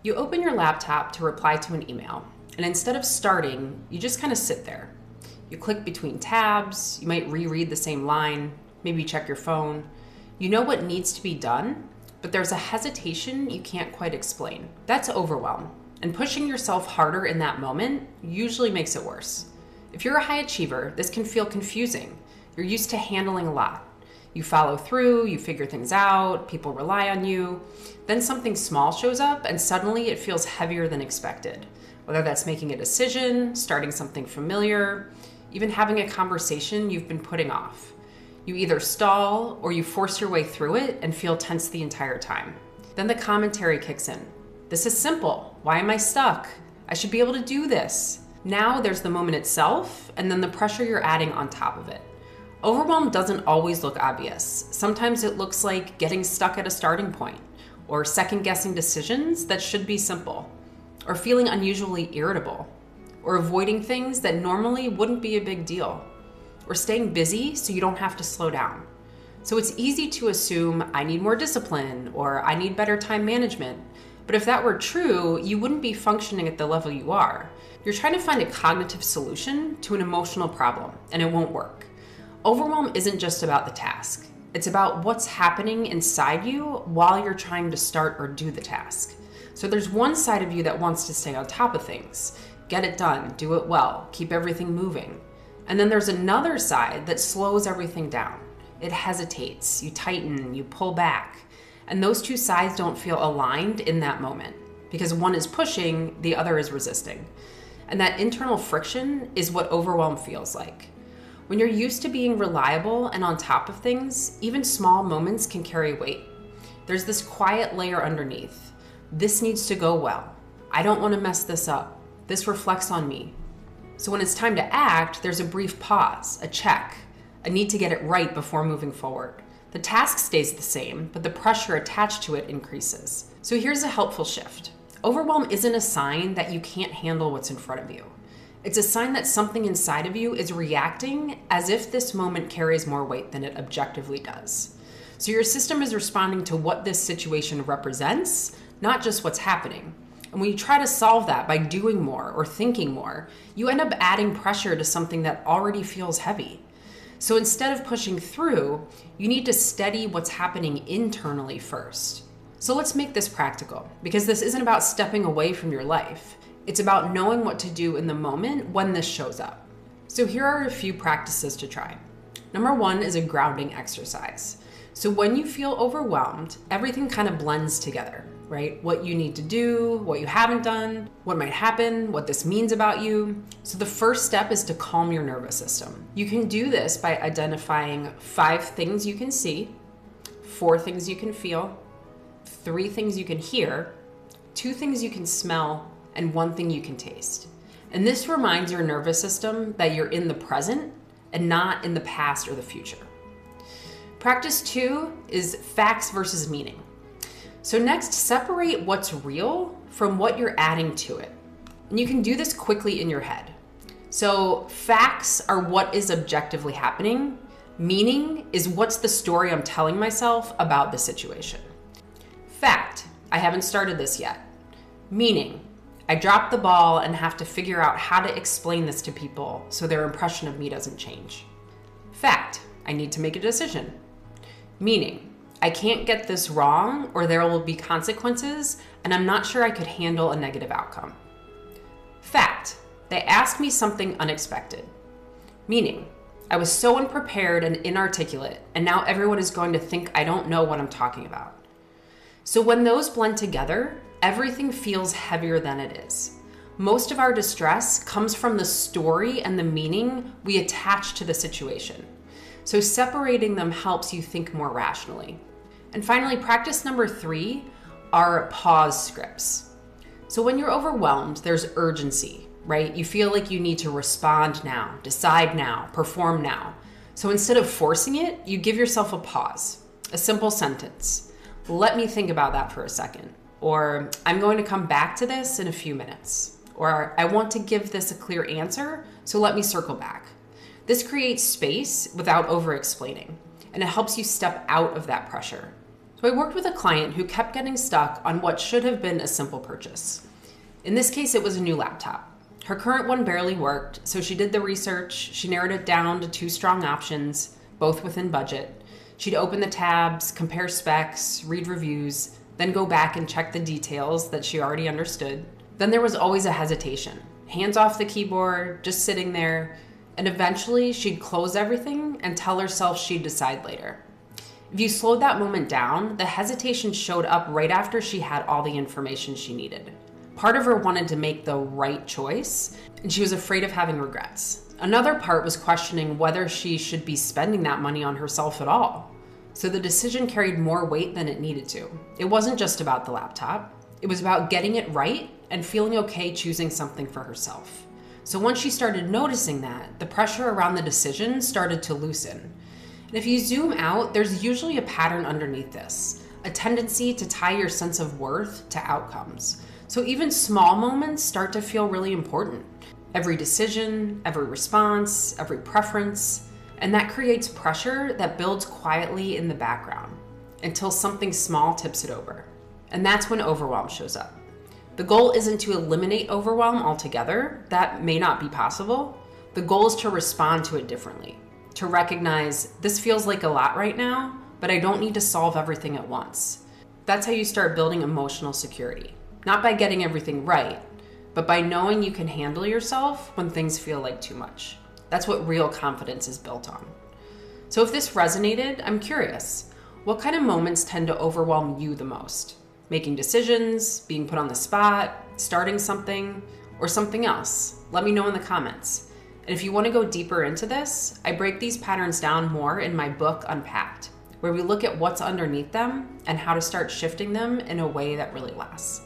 You open your laptop to reply to an email, and instead of starting, you just kind of sit there. You click between tabs, you might reread the same line, maybe check your phone. You know what needs to be done, but there's a hesitation you can't quite explain. That's overwhelm, and pushing yourself harder in that moment usually makes it worse. If you're a high achiever, this can feel confusing. You're used to handling a lot. You follow through, you figure things out, people rely on you. Then something small shows up and suddenly it feels heavier than expected. Whether that's making a decision, starting something familiar, even having a conversation you've been putting off. You either stall or you force your way through it and feel tense the entire time. Then the commentary kicks in. This is simple. Why am I stuck? I should be able to do this. Now there's the moment itself and then the pressure you're adding on top of it. Overwhelm doesn't always look obvious. Sometimes it looks like getting stuck at a starting point, or second-guessing decisions that should be simple, or feeling unusually irritable, or avoiding things that normally wouldn't be a big deal, or staying busy so you don't have to slow down. So it's easy to assume I need more discipline, or I need better time management. But if that were true, you wouldn't be functioning at the level you are. You're trying to find a cognitive solution to an emotional problem, and it won't work. Overwhelm isn't just about the task. It's about what's happening inside you while you're trying to start or do the task. So there's one side of you that wants to stay on top of things, get it done, do it well, keep everything moving. And then there's another side that slows everything down. It hesitates, you tighten, you pull back. And those two sides don't feel aligned in that moment because one is pushing, the other is resisting. And that internal friction is what overwhelm feels like. When you're used to being reliable and on top of things, even small moments can carry weight. There's this quiet layer underneath. This needs to go well. I don't want to mess this up. This reflects on me. So when it's time to act, there's a brief pause, a check, a need to get it right before moving forward. The task stays the same, but the pressure attached to it increases. So here's a helpful shift. Overwhelm isn't a sign that you can't handle what's in front of you. It's a sign that something inside of you is reacting as if this moment carries more weight than it objectively does. So your system is responding to what this situation represents, not just what's happening. And when you try to solve that by doing more or thinking more, you end up adding pressure to something that already feels heavy. So instead of pushing through, you need to steady what's happening internally first. So let's make this practical, because this isn't about stepping away from your life. It's about knowing what to do in the moment when this shows up. So here are a few practices to try. Number one is a grounding exercise. So when you feel overwhelmed, everything kind of blends together, right? What you need to do, what you haven't done, what might happen, what this means about you. So the first step is to calm your nervous system. You can do this by identifying 5 things you can see, 4 things you can feel, 3 things you can hear, 2 things you can smell, and 1 thing you can taste. And this reminds your nervous system that you're in the present and not in the past or the future. Practice 2 is facts versus meaning. So next, separate what's real from what you're adding to it. And you can do this quickly in your head. So facts are what is objectively happening. Meaning is what's the story I'm telling myself about the situation. Fact, I haven't started this yet. Meaning, I dropped the ball and have to figure out how to explain this to people so their impression of me doesn't change. Fact, I need to make a decision. Meaning, I can't get this wrong or there will be consequences and I'm not sure I could handle a negative outcome. Fact, they asked me something unexpected. Meaning, I was so unprepared and inarticulate and now everyone is going to think I don't know what I'm talking about. So when those blend together, everything feels heavier than it is. Most of our distress comes from the story and the meaning we attach to the situation. So separating them helps you think more rationally. And finally, practice number 3 are pause scripts. So when you're overwhelmed, there's urgency, right? You feel like you need to respond now, decide now, perform now. So instead of forcing it, you give yourself a pause, a simple sentence. Let me think about that for a second. Or I'm going to come back to this in a few minutes. Or I want to give this a clear answer, so let me circle back. This creates space without over-explaining, and it helps you step out of that pressure. So I worked with a client who kept getting stuck on what should have been a simple purchase. In this case, it was a new laptop. Her current one barely worked, so she did the research. She narrowed it down to 2 strong options, both within budget. She'd open the tabs, compare specs, read reviews, then go back and check the details that she already understood. Then there was always a hesitation. Hands off the keyboard, just sitting there, and eventually she'd close everything and tell herself she'd decide later. If you slowed that moment down, the hesitation showed up right after she had all the information she needed. Part of her wanted to make the right choice, and she was afraid of having regrets. Another part was questioning whether she should be spending that money on herself at all. So the decision carried more weight than it needed to. It wasn't just about the laptop. It was about getting it right and feeling okay choosing something for herself. So once she started noticing that, the pressure around the decision started to loosen. And if you zoom out, there's usually a pattern underneath this, a tendency to tie your sense of worth to outcomes. So even small moments start to feel really important. Every decision, every response, every preference, and that creates pressure that builds quietly in the background until something small tips it over. And that's when overwhelm shows up. The goal isn't to eliminate overwhelm altogether. That may not be possible. The goal is to respond to it differently, to recognize this feels like a lot right now, but I don't need to solve everything at once. That's how you start building emotional security. Not by getting everything right, but by knowing you can handle yourself when things feel like too much. That's what real confidence is built on. So if this resonated, I'm curious, what kind of moments tend to overwhelm you the most? Making decisions, being put on the spot, starting something, or something else? Let me know in the comments. And if you want to go deeper into this, I break these patterns down more in my book, Unpacked, where we look at what's underneath them and how to start shifting them in a way that really lasts.